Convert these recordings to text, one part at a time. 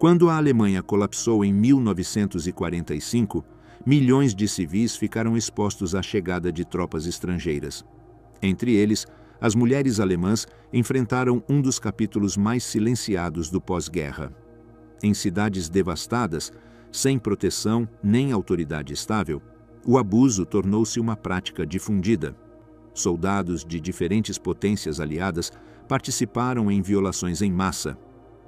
Quando a Alemanha colapsou em 1945, milhões de civis ficaram expostos à chegada de tropas estrangeiras. Entre eles, as mulheres alemãs enfrentaram um dos capítulos mais silenciados do pós-guerra. Em cidades devastadas, sem proteção nem autoridade estável, o abuso tornou-se uma prática difundida. Soldados de diferentes potências aliadas participaram em violações em massa.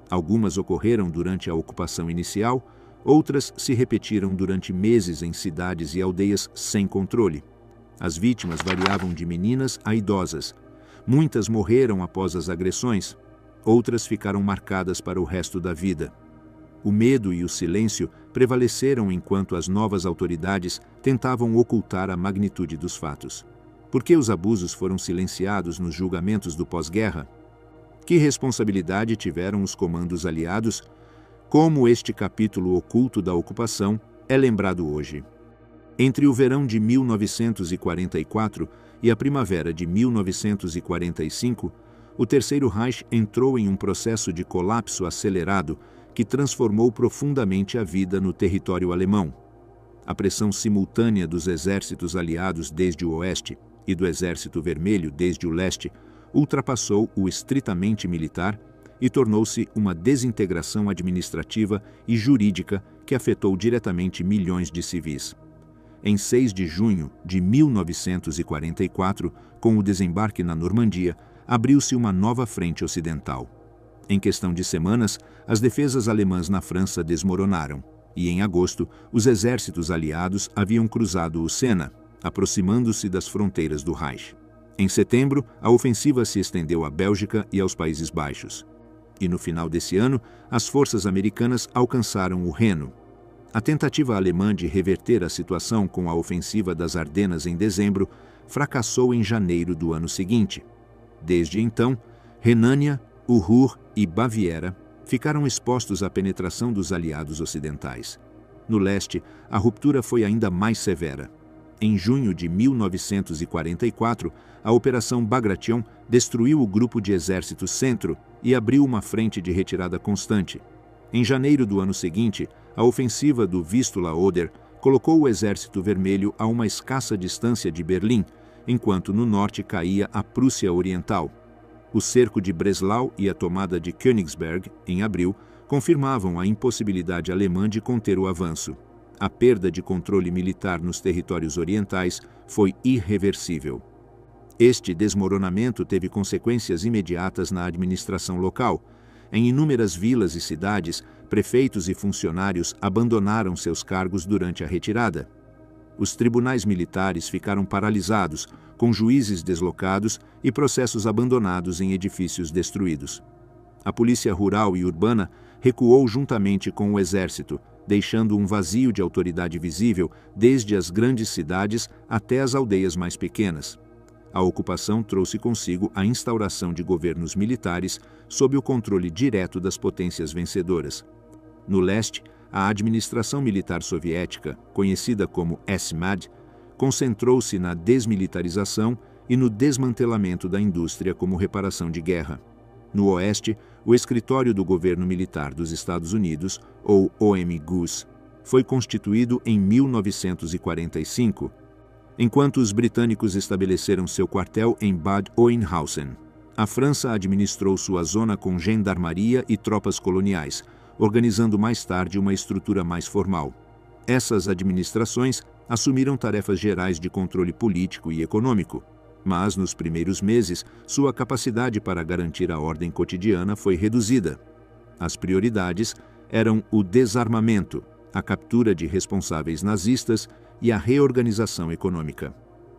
Algumas ocorreram durante a ocupação inicial, outras se repetiram durante meses em cidades e aldeias sem controle. As vítimas variavam de meninas a idosas. Muitas morreram após as agressões, outras ficaram marcadas para o resto da vida. O medo e o silêncio prevaleceram enquanto as novas autoridades tentavam ocultar a magnitude dos fatos. Por que os abusos foram silenciados nos julgamentos do pós-guerra? Que responsabilidade tiveram os comandos aliados? Como este capítulo oculto da ocupação é lembrado hoje? Entre o verão de 1944 e a primavera de 1945, o Terceiro Reich entrou em um processo de colapso acelerado que transformou profundamente a vida no território alemão. A pressão simultânea dos exércitos aliados desde o oeste e do Exército Vermelho desde o leste ultrapassou o estritamente militar e tornou-se uma desintegração administrativa e jurídica que afetou diretamente milhões de civis. Em 6 de junho de 1944, com o desembarque na Normandia, abriu-se uma nova frente ocidental. Em questão de semanas, as defesas alemãs na França desmoronaram, e em agosto, os exércitos aliados haviam cruzado o Sena, aproximando-se das fronteiras do Reich. Em setembro, a ofensiva se estendeu à Bélgica e aos Países Baixos. E no final desse ano, as forças americanas alcançaram o Reno. A tentativa alemã de reverter a situação com a ofensiva das Ardenas em dezembro fracassou em janeiro do ano seguinte. Desde então, Renânia, o Ruhr e Baviera ficaram expostos à penetração dos aliados ocidentais. No leste, a ruptura foi ainda mais severa. Em junho de 1944, a Operação Bagration destruiu o grupo de exército Centro e abriu uma frente de retirada constante. Em janeiro do ano seguinte, a ofensiva do Vistula-Oder colocou o Exército Vermelho a uma escassa distância de Berlim, enquanto no norte caía a Prússia Oriental. O cerco de Breslau e a tomada de Königsberg, em abril, confirmavam a impossibilidade alemã de conter o avanço. A perda de controle militar nos territórios orientais foi irreversível. Este desmoronamento teve consequências imediatas na administração local. Em inúmeras vilas e cidades, prefeitos e funcionários abandonaram seus cargos durante a retirada. Os tribunais militares ficaram paralisados, com juízes deslocados e processos abandonados em edifícios destruídos. A polícia rural e urbana recuou juntamente com o exército, deixando um vazio de autoridade visível desde as grandes cidades até as aldeias mais pequenas. A ocupação trouxe consigo a instauração de governos militares sob o controle direto das potências vencedoras. No leste, a administração militar soviética, conhecida como SMAD, concentrou-se na desmilitarização e no desmantelamento da indústria como reparação de guerra. No oeste, o escritório do governo militar dos Estados Unidos, ou OMGUS, foi constituído em 1945, enquanto os britânicos estabeleceram seu quartel em Bad Oeynhausen. A França administrou sua zona com gendarmaria e tropas coloniais, organizando mais tarde uma estrutura mais formal. Essas administrações assumiram tarefas gerais de controle político e econômico, mas nos primeiros meses, sua capacidade para garantir a ordem cotidiana foi reduzida. As prioridades eram o desarmamento, a captura de responsáveis nazistas e a reorganização econômica.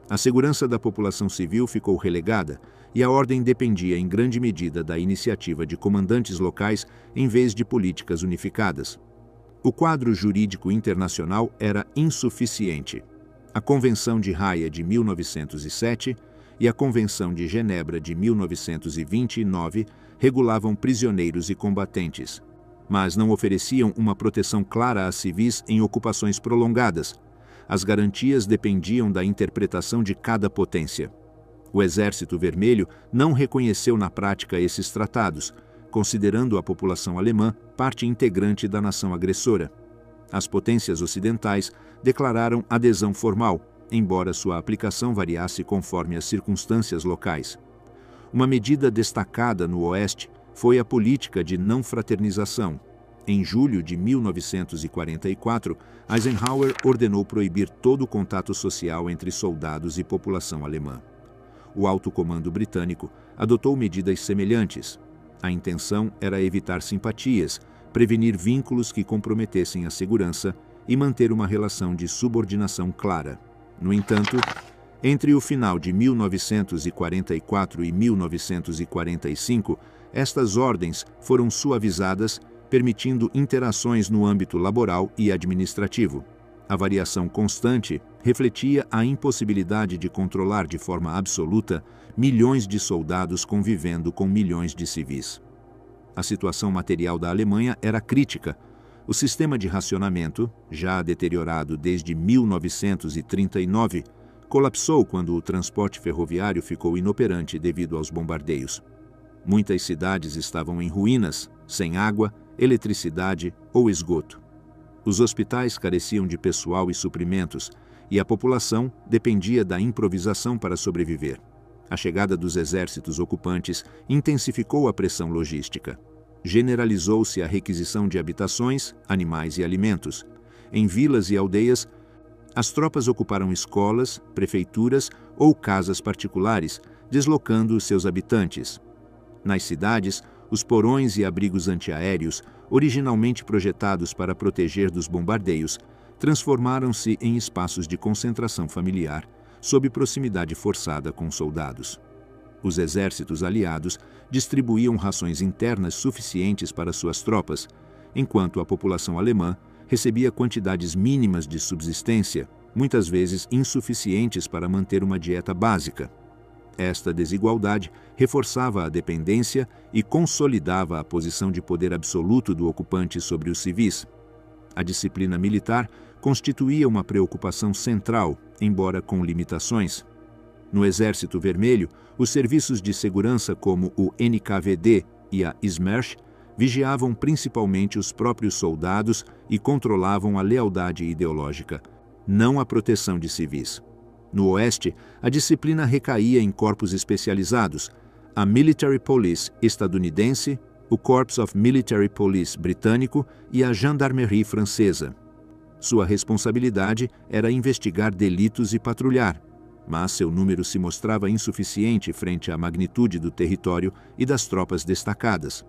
A segurança da população civil ficou relegada e a ordem dependia em grande medida da iniciativa de comandantes locais em vez de políticas unificadas. O quadro jurídico internacional era insuficiente. A Convenção de Haia de 1907 e a Convenção de Genebra de 1929 regulavam prisioneiros e combatentes, mas não ofereciam uma proteção clara a civis em ocupações prolongadas. As garantias dependiam da interpretação de cada potência. O Exército Vermelho não reconheceu na prática esses tratados, considerando a população alemã parte integrante da nação agressora. As potências ocidentais declararam adesão formal, embora sua aplicação variasse conforme as circunstâncias locais. Uma medida destacada no Oeste foi a política de não fraternização. Em julho de 1944, Eisenhower ordenou proibir todo o contato social entre soldados e população alemã. O alto comando britânico adotou medidas semelhantes. A intenção era evitar simpatias, prevenir vínculos que comprometessem a segurança e manter uma relação de subordinação clara. No entanto, entre o final de 1944 e 1945, estas ordens foram suavizadas, permitindo interações no âmbito laboral e administrativo. A variação constante refletia a impossibilidade de controlar de forma absoluta milhões de soldados convivendo com milhões de civis. A situação material da Alemanha era crítica. O sistema de racionamento, já deteriorado desde 1939, colapsou quando o transporte ferroviário ficou inoperante devido aos bombardeios. Muitas cidades estavam em ruínas, sem água, eletricidade ou esgoto. Os hospitais careciam de pessoal e suprimentos, e a população dependia da improvisação para sobreviver. A chegada dos exércitos ocupantes intensificou a pressão logística. Generalizou-se a requisição de habitações, animais e alimentos. Em vilas e aldeias, as tropas ocuparam escolas, prefeituras ou casas particulares, deslocando seus habitantes. Nas cidades, os porões e abrigos antiaéreos, originalmente projetados para proteger dos bombardeios, transformaram-se em espaços de concentração familiar, sob proximidade forçada com soldados. Os exércitos aliados distribuíam rações internas suficientes para suas tropas, enquanto a população alemã recebia quantidades mínimas de subsistência, muitas vezes insuficientes para manter uma dieta básica. Esta desigualdade reforçava a dependência e consolidava a posição de poder absoluto do ocupante sobre os civis. A disciplina militar constituía uma preocupação central, embora com limitações. No Exército Vermelho, os serviços de segurança como o NKVD e a Smersh vigiavam principalmente os próprios soldados e controlavam a lealdade ideológica, não a proteção de civis. No Oeste, a disciplina recaía em corpos especializados, a Military Police estadunidense, o Corps of Military Police britânico e a Gendarmerie francesa. Sua responsabilidade era investigar delitos e patrulhar, mas seu número se mostrava insuficiente frente à magnitude do território e das tropas destacadas.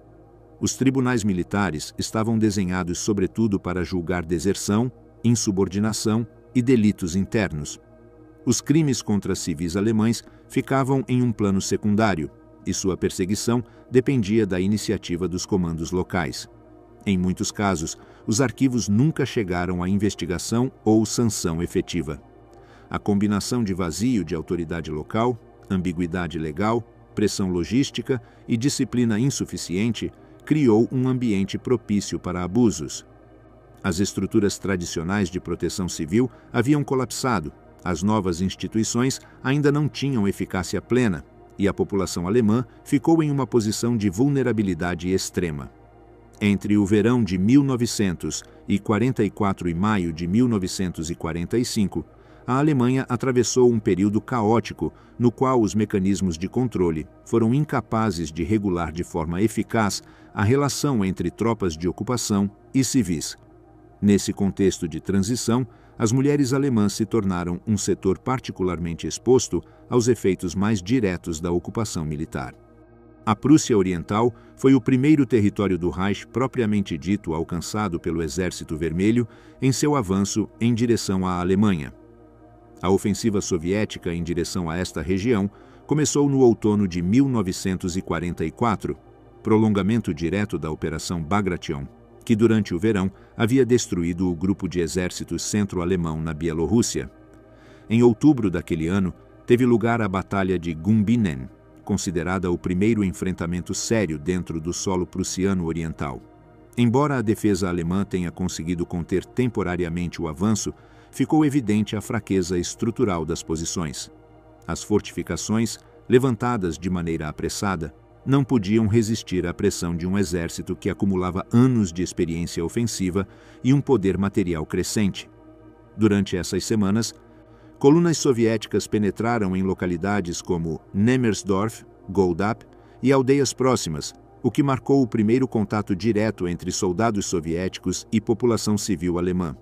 Os tribunais militares estavam desenhados sobretudo para julgar deserção, insubordinação e delitos internos. Os crimes contra civis alemães ficavam em um plano secundário, e sua perseguição dependia da iniciativa dos comandos locais. Em muitos casos, os arquivos nunca chegaram à investigação ou sanção efetiva. A combinação de vazio de autoridade local, ambiguidade legal, pressão logística e disciplina insuficiente criou um ambiente propício para abusos. As estruturas tradicionais de proteção civil haviam colapsado, as novas instituições ainda não tinham eficácia plena e a população alemã ficou em uma posição de vulnerabilidade extrema. Entre o verão de 1944 e maio de 1945, a Alemanha atravessou um período caótico no qual os mecanismos de controle foram incapazes de regular de forma eficaz a relação entre tropas de ocupação e civis. Nesse contexto de transição, as mulheres alemãs se tornaram um setor particularmente exposto aos efeitos mais diretos da ocupação militar. A Prússia Oriental foi o primeiro território do Reich propriamente dito alcançado pelo Exército Vermelho em seu avanço em direção à Alemanha. A ofensiva soviética em direção a esta região começou no outono de 1944, prolongamento direto da Operação Bagration, que durante o verão havia destruído o grupo de exércitos centro-alemão na Bielorrússia. Em outubro daquele ano, teve lugar a Batalha de Gumbinnen, considerada o primeiro enfrentamento sério dentro do solo prussiano oriental. Embora a defesa alemã tenha conseguido conter temporariamente o avanço, ficou evidente a fraqueza estrutural das posições. As fortificações, levantadas de maneira apressada, não podiam resistir à pressão de um exército que acumulava anos de experiência ofensiva e um poder material crescente. Durante essas semanas, colunas soviéticas penetraram em localidades como Nemersdorf, Goldap e aldeias próximas, o que marcou o primeiro contato direto entre soldados soviéticos e população civil alemã.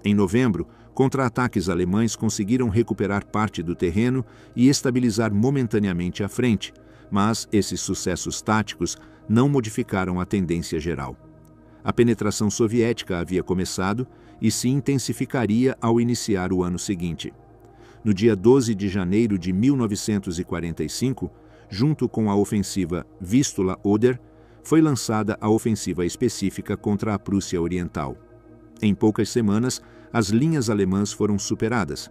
Em novembro, contra-ataques alemães conseguiram recuperar parte do terreno e estabilizar momentaneamente a frente, mas esses sucessos táticos não modificaram a tendência geral. A penetração soviética havia começado e se intensificaria ao iniciar o ano seguinte. No dia 12 de janeiro de 1945, junto com a ofensiva Vistula-Oder, foi lançada a ofensiva específica contra a Prússia Oriental. Em poucas semanas, as linhas alemãs foram superadas.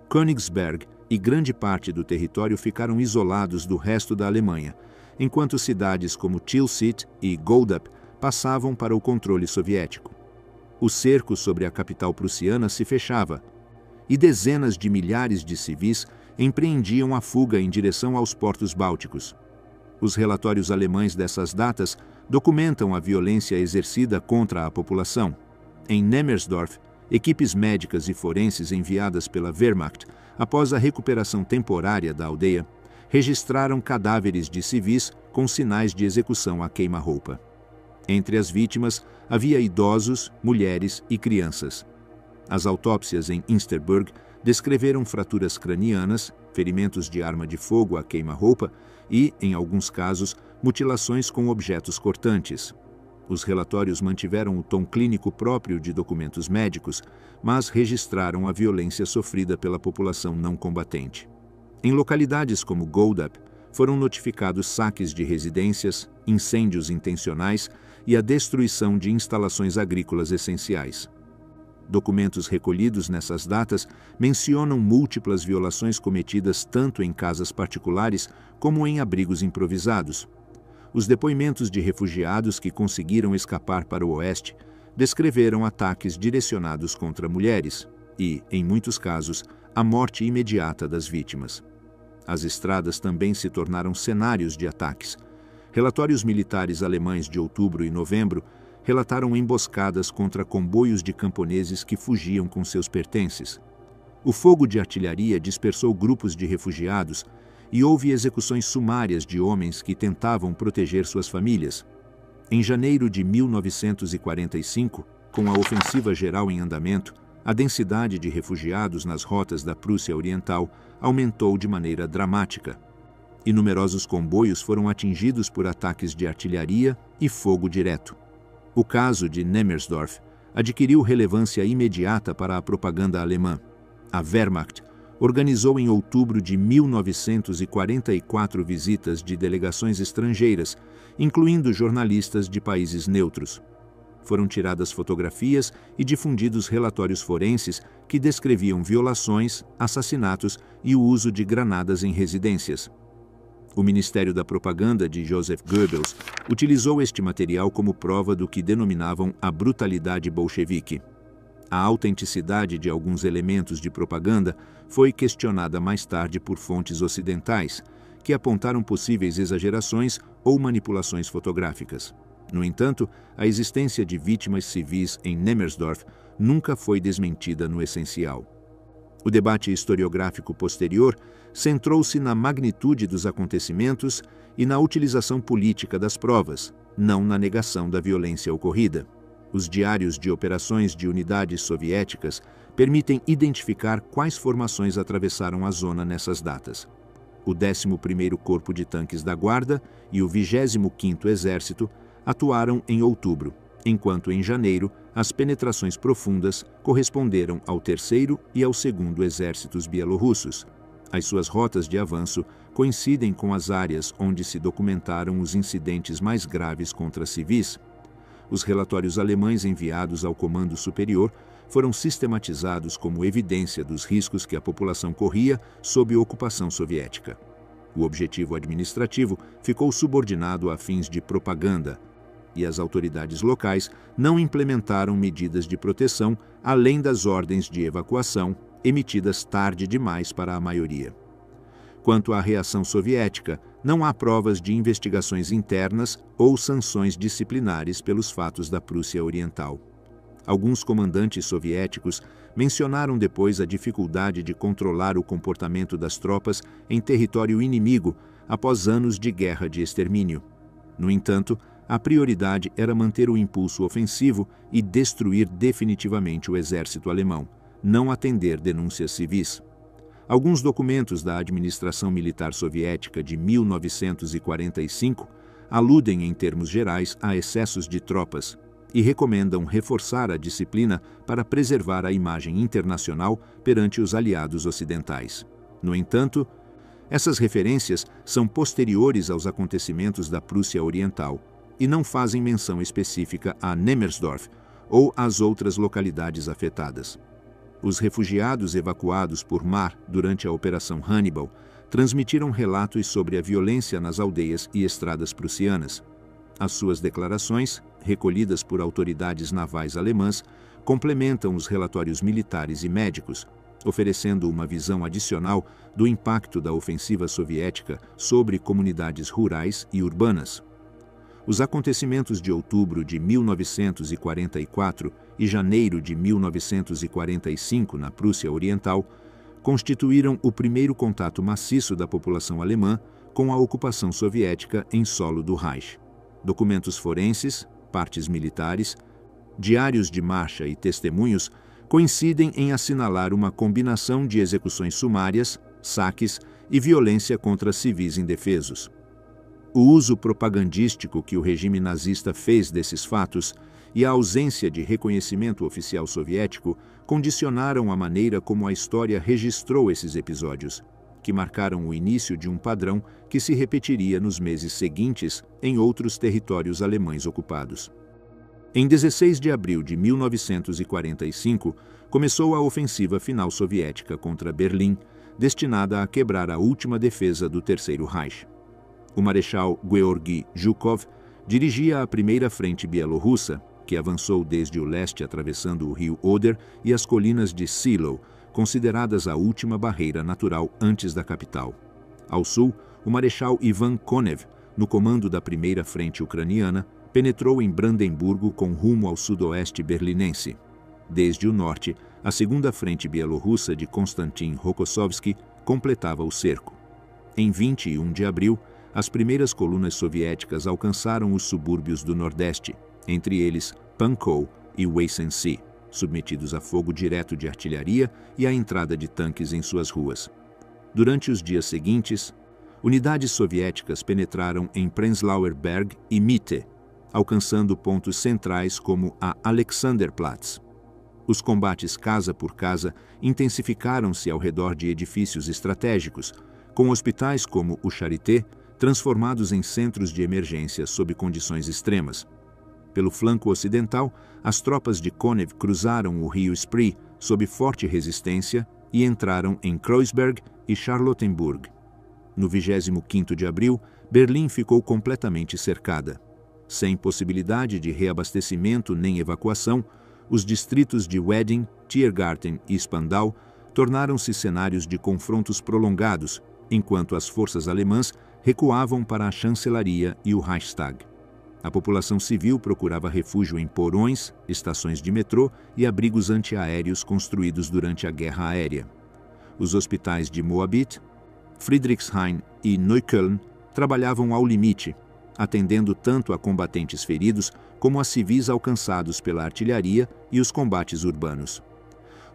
Königsberg e grande parte do território ficaram isolados do resto da Alemanha, enquanto cidades como Tilsit e Goldap passavam para o controle soviético. O cerco sobre a capital prussiana se fechava, e dezenas de milhares de civis empreendiam a fuga em direção aos portos bálticos. Os relatórios alemães dessas datas documentam a violência exercida contra a população. Em Nemersdorf, equipes médicas e forenses enviadas pela Wehrmacht após a recuperação temporária da aldeia registraram cadáveres de civis com sinais de execução a queima-roupa. Entre as vítimas havia idosos, mulheres e crianças. As autópsias em Insterburg descreveram fraturas cranianas, ferimentos de arma de fogo a queima-roupa e, em alguns casos, mutilações com objetos cortantes. Os relatórios mantiveram o tom clínico próprio de documentos médicos, mas registraram a violência sofrida pela população não combatente. Em localidades como Goldap, foram notificados saques de residências, incêndios intencionais e a destruição de instalações agrícolas essenciais. Documentos recolhidos nessas datas mencionam múltiplas violações cometidas tanto em casas particulares como em abrigos improvisados. Os depoimentos de refugiados que conseguiram escapar para o oeste descreveram ataques direcionados contra mulheres e, em muitos casos, a morte imediata das vítimas. As estradas também se tornaram cenários de ataques. Relatórios militares alemães de outubro e novembro relataram emboscadas contra comboios de camponeses que fugiam com seus pertences. O fogo de artilharia dispersou grupos de refugiados e houve execuções sumárias de homens que tentavam proteger suas famílias. Em janeiro de 1945, com a ofensiva geral em andamento, a densidade de refugiados nas rotas da Prússia Oriental aumentou de maneira dramática. E numerosos comboios foram atingidos por ataques de artilharia e fogo direto. O caso de Nemersdorf adquiriu relevância imediata para a propaganda alemã. A Wehrmacht organizou em outubro de 1944 visitas de delegações estrangeiras, incluindo jornalistas de países neutros. Foram tiradas fotografias e difundidos relatórios forenses que descreviam violações, assassinatos e o uso de granadas em residências. O Ministério da Propaganda de Joseph Goebbels utilizou este material como prova do que denominavam a brutalidade bolchevique. A autenticidade de alguns elementos de propaganda foi questionada mais tarde por fontes ocidentais, que apontaram possíveis exagerações ou manipulações fotográficas. No entanto, a existência de vítimas civis em Nemersdorf nunca foi desmentida no essencial. O debate historiográfico posterior centrou-se na magnitude dos acontecimentos e na utilização política das provas, não na negação da violência ocorrida. Os diários de operações de unidades soviéticas permitem identificar quais formações atravessaram a zona nessas datas. O 11º Corpo de Tanques da Guarda e o 25º Exército atuaram em outubro, enquanto em janeiro as penetrações profundas corresponderam ao 3º e ao 2º Exércitos bielorrussos. As suas rotas de avanço coincidem com as áreas onde se documentaram os incidentes mais graves contra civis. Os relatórios alemães enviados ao Comando Superior foram sistematizados como evidência dos riscos que a população corria sob ocupação soviética. O objetivo administrativo ficou subordinado a fins de propaganda, e as autoridades locais não implementaram medidas de proteção além das ordens de evacuação emitidas tarde demais para a maioria. Quanto à reação soviética, não há provas de investigações internas ou sanções disciplinares pelos fatos da Prússia Oriental. Alguns comandantes soviéticos mencionaram depois a dificuldade de controlar o comportamento das tropas em território inimigo após anos de guerra de extermínio. No entanto, a prioridade era manter o impulso ofensivo e destruir definitivamente o exército alemão, não atender denúncias civis. Alguns documentos da administração militar soviética de 1945 aludem em termos gerais a excessos de tropas e recomendam reforçar a disciplina para preservar a imagem internacional perante os aliados ocidentais. No entanto, essas referências são posteriores aos acontecimentos da Prússia Oriental e não fazem menção específica a Nemmersdorf ou às outras localidades afetadas. Os refugiados evacuados por mar durante a Operação Hannibal transmitiram relatos sobre a violência nas aldeias e estradas prussianas. As suas declarações, recolhidas por autoridades navais alemãs, complementam os relatórios militares e médicos, oferecendo uma visão adicional do impacto da ofensiva soviética sobre comunidades rurais e urbanas. Os acontecimentos de outubro de 1944 e janeiro de 1945 na Prússia Oriental constituíram o primeiro contato maciço da população alemã com a ocupação soviética em solo do Reich. Documentos forenses, partes militares, diários de marcha e testemunhos coincidem em assinalar uma combinação de execuções sumárias, saques e violência contra civis indefesos. O uso propagandístico que o regime nazista fez desses fatos e a ausência de reconhecimento oficial soviético condicionaram a maneira como a história registrou esses episódios, que marcaram o início de um padrão que se repetiria nos meses seguintes em outros territórios alemães ocupados. Em 16 de abril de 1945, começou a ofensiva final soviética contra Berlim, destinada a quebrar a última defesa do Terceiro Reich. O marechal Georgy Zhukov dirigia a primeira frente bielorrussa, que avançou desde o leste atravessando o rio Oder e as colinas de Silo, consideradas a última barreira natural antes da capital. Ao sul, o marechal Ivan Konev, no comando da primeira frente ucraniana, penetrou em Brandemburgo com rumo ao sudoeste berlinense. Desde o norte, a segunda frente bielorrussa de Konstantin Rokossovski completava o cerco. Em 21 de abril, as primeiras colunas soviéticas alcançaram os subúrbios do Nordeste, entre eles Pankow e Weissensee, submetidos a fogo direto de artilharia e à entrada de tanques em suas ruas. Durante os dias seguintes, unidades soviéticas penetraram em Prenzlauer Berg e Mitte, alcançando pontos centrais como a Alexanderplatz. Os combates casa por casa intensificaram-se ao redor de edifícios estratégicos, com hospitais como o Charité transformados em centros de emergência sob condições extremas. Pelo flanco ocidental, as tropas de Konev cruzaram o rio Spree sob forte resistência e entraram em Kreuzberg e Charlottenburg. No 25º de abril, Berlim ficou completamente cercada. Sem possibilidade de reabastecimento nem evacuação, os distritos de Wedding, Tiergarten e Spandau tornaram-se cenários de confrontos prolongados, enquanto as forças alemãs recuavam para a chancelaria e o Reichstag. A população civil procurava refúgio em porões, estações de metrô e abrigos antiaéreos construídos durante a Guerra Aérea. Os hospitais de Moabit, Friedrichshain e Neukölln trabalhavam ao limite, atendendo tanto a combatentes feridos como a civis alcançados pela artilharia e os combates urbanos.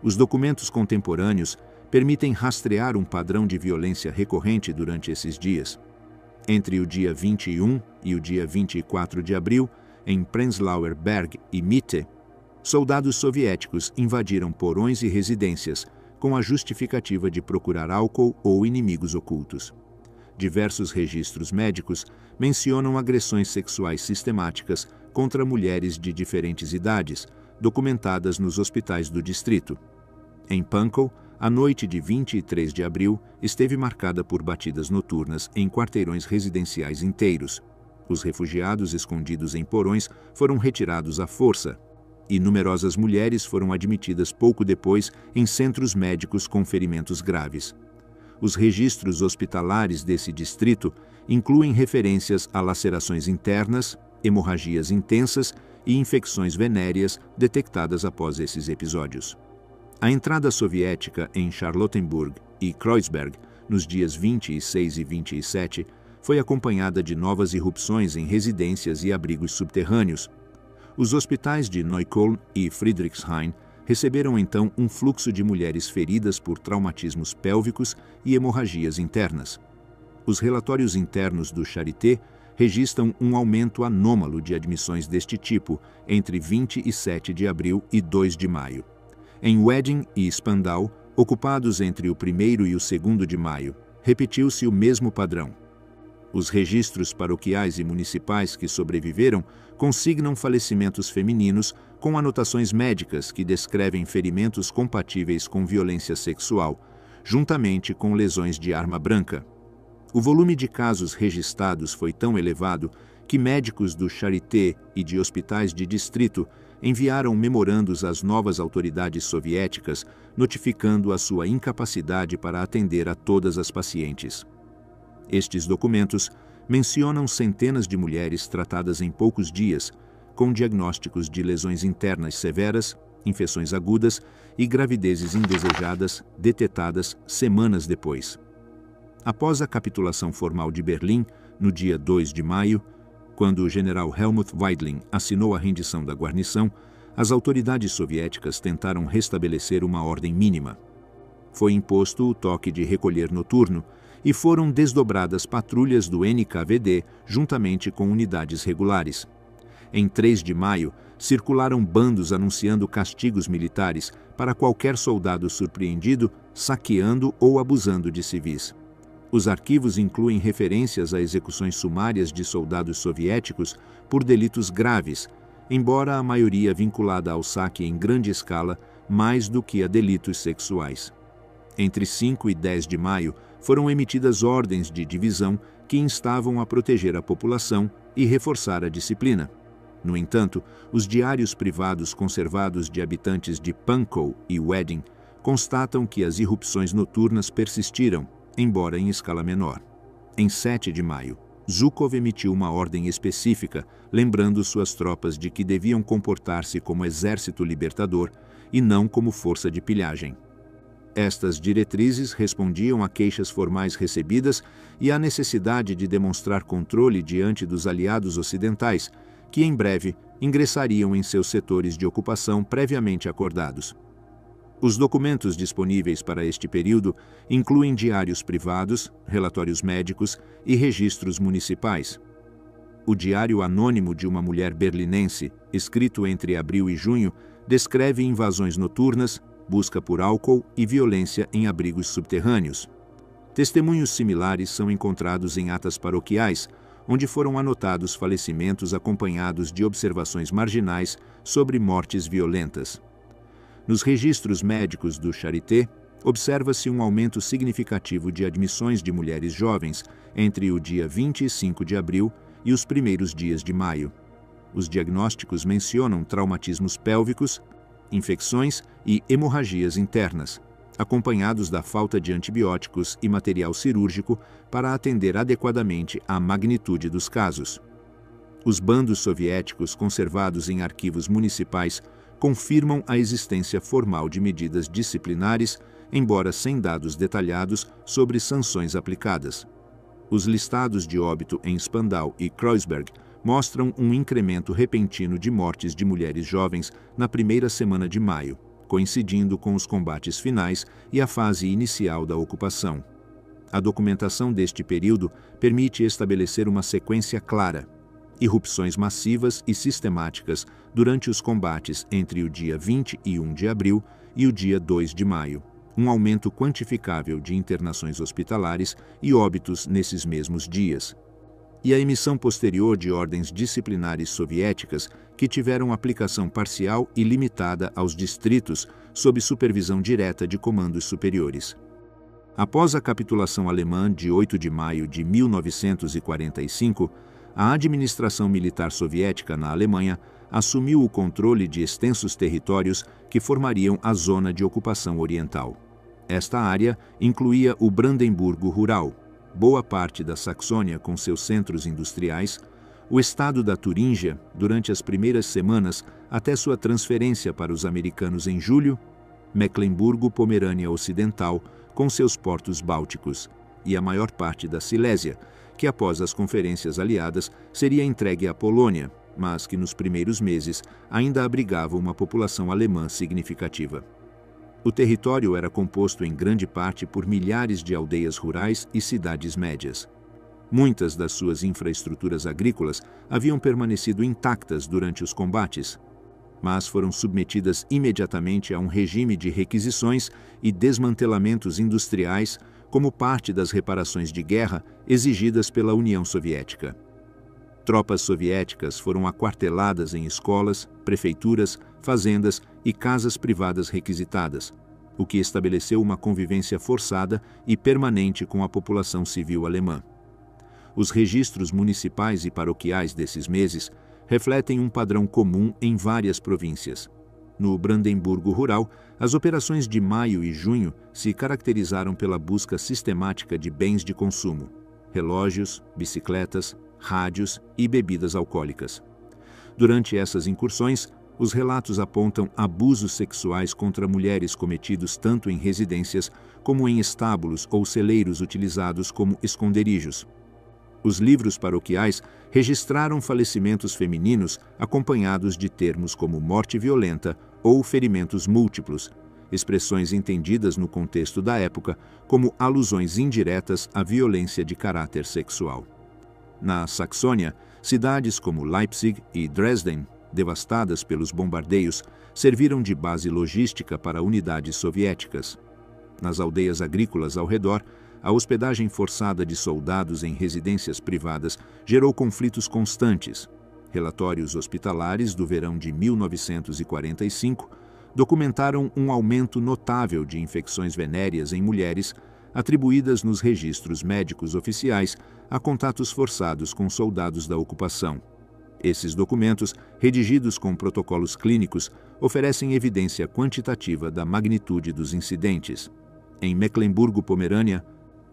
Os documentos contemporâneos permitem rastrear um padrão de violência recorrente durante esses dias. Entre o dia 21 e o dia 24 de abril, em Prenzlauer Berg e Mitte, soldados soviéticos invadiram porões e residências, com a justificativa de procurar álcool ou inimigos ocultos. Diversos registros médicos mencionam agressões sexuais sistemáticas contra mulheres de diferentes idades, documentadas nos hospitais do distrito. Em Pankow, a noite de 23 de abril esteve marcada por batidas noturnas em quarteirões residenciais inteiros. Os refugiados escondidos em porões foram retirados à força, e numerosas mulheres foram admitidas pouco depois em centros médicos com ferimentos graves. Os registros hospitalares desse distrito incluem referências a lacerações internas, hemorragias intensas e infecções venéreas detectadas após esses episódios. A entrada soviética em Charlottenburg e Kreuzberg, nos dias 26 e 27, foi acompanhada de novas irrupções em residências e abrigos subterrâneos. Os hospitais de Neukölln e Friedrichshain receberam então um fluxo de mulheres feridas por traumatismos pélvicos e hemorragias internas. Os relatórios internos do Charité registram um aumento anômalo de admissões deste tipo entre 27 de abril e 2 de maio. Em Wedding e Spandau, ocupados entre o 1º e o 2º de maio, repetiu-se o mesmo padrão. Os registros paroquiais e municipais que sobreviveram consignam falecimentos femininos com anotações médicas que descrevem ferimentos compatíveis com violência sexual, juntamente com lesões de arma branca. O volume de casos registrados foi tão elevado que médicos do Charité e de hospitais de distrito enviaram memorandos às novas autoridades soviéticas, notificando a sua incapacidade para atender a todas as pacientes. Estes documentos mencionam centenas de mulheres tratadas em poucos dias, com diagnósticos de lesões internas severas, infecções agudas e gravidezes indesejadas detectadas semanas depois. Após a capitulação formal de Berlim, no dia 2 de maio, quando o general Helmut Weidling assinou a rendição da guarnição, as autoridades soviéticas tentaram restabelecer uma ordem mínima. Foi imposto o toque de recolher noturno e foram desdobradas patrulhas do NKVD juntamente com unidades regulares. Em 3 de maio, circularam bandos anunciando castigos militares para qualquer soldado surpreendido saqueando ou abusando de civis. Os arquivos incluem referências a execuções sumárias de soldados soviéticos por delitos graves, embora a maioria vinculada ao saque em grande escala mais do que a delitos sexuais. Entre 5 e 10 de maio, foram emitidas ordens de divisão que instavam a proteger a população e reforçar a disciplina. No entanto, os diários privados conservados de habitantes de Pankow e Wedding constatam que as irrupções noturnas persistiram, embora em escala menor. Em 7 de maio, Zhukov emitiu uma ordem específica, lembrando suas tropas de que deviam comportar-se como exército libertador e não como força de pilhagem. Estas diretrizes respondiam a queixas formais recebidas e à necessidade de demonstrar controle diante dos aliados ocidentais, que em breve ingressariam em seus setores de ocupação previamente acordados. Os documentos disponíveis para este período incluem diários privados, relatórios médicos e registros municipais. O diário anônimo de uma mulher berlinense, escrito entre abril e junho, descreve invasões noturnas, busca por álcool e violência em abrigos subterrâneos. Testemunhos similares são encontrados em atas paroquiais, onde foram anotados falecimentos acompanhados de observações marginais sobre mortes violentas. Nos registros médicos do Charité, observa-se um aumento significativo de admissões de mulheres jovens entre o dia 25 de abril e os primeiros dias de maio. Os diagnósticos mencionam traumatismos pélvicos, infecções e hemorragias internas, acompanhados da falta de antibióticos e material cirúrgico para atender adequadamente à magnitude dos casos. Os bandos soviéticos conservados em arquivos municipais confirmam a existência formal de medidas disciplinares, embora sem dados detalhados sobre sanções aplicadas. Os listados de óbito em Spandau e Kreuzberg mostram um incremento repentino de mortes de mulheres jovens na primeira semana de maio, coincidindo com os combates finais e a fase inicial da ocupação. A documentação deste período permite estabelecer uma sequência clara: irrupções massivas e sistemáticas durante os combates entre o dia 21 de abril e o dia 2 de maio, um aumento quantificável de internações hospitalares e óbitos nesses mesmos dias, e a emissão posterior de ordens disciplinares soviéticas que tiveram aplicação parcial e limitada aos distritos sob supervisão direta de comandos superiores. Após a capitulação alemã de 8 de maio de 1945, a administração militar soviética na Alemanha assumiu o controle de extensos territórios que formariam a zona de ocupação oriental. Esta área incluía o Brandemburgo Rural, boa parte da Saxônia com seus centros industriais, o estado da Turíngia durante as primeiras semanas até sua transferência para os americanos em julho, Mecklemburgo-Pomerânia Ocidental com seus portos bálticos e a maior parte da Silésia, que após as conferências aliadas seria entregue à Polônia, mas que nos primeiros meses ainda abrigava uma população alemã significativa. O território era composto em grande parte por milhares de aldeias rurais e cidades médias. Muitas das suas infraestruturas agrícolas haviam permanecido intactas durante os combates, mas foram submetidas imediatamente a um regime de requisições e desmantelamentos industriais como parte das reparações de guerra exigidas pela União Soviética. Tropas soviéticas foram aquarteladas em escolas, prefeituras, fazendas e casas privadas requisitadas, o que estabeleceu uma convivência forçada e permanente com a população civil alemã. Os registros municipais e paroquiais desses meses refletem um padrão comum em várias províncias. No Brandemburgo Rural, as operações de maio e junho se caracterizaram pela busca sistemática de bens de consumo, relógios, bicicletas, rádios e bebidas alcoólicas. Durante essas incursões, os relatos apontam abusos sexuais contra mulheres cometidos tanto em residências como em estábulos ou celeiros utilizados como esconderijos. Os livros paroquiais registraram falecimentos femininos acompanhados de termos como morte violenta ou ferimentos múltiplos, expressões entendidas no contexto da época como alusões indiretas à violência de caráter sexual. Na Saxônia, cidades como Leipzig e Dresden, devastadas pelos bombardeios, serviram de base logística para unidades soviéticas. Nas aldeias agrícolas ao redor, a hospedagem forçada de soldados em residências privadas gerou conflitos constantes. Relatórios hospitalares do verão de 1945 documentaram um aumento notável de infecções venéreas em mulheres, atribuídas nos registros médicos oficiais a contatos forçados com soldados da ocupação. Esses documentos, redigidos com protocolos clínicos, oferecem evidência quantitativa da magnitude dos incidentes. Em Mecklemburgo-Pomerânia,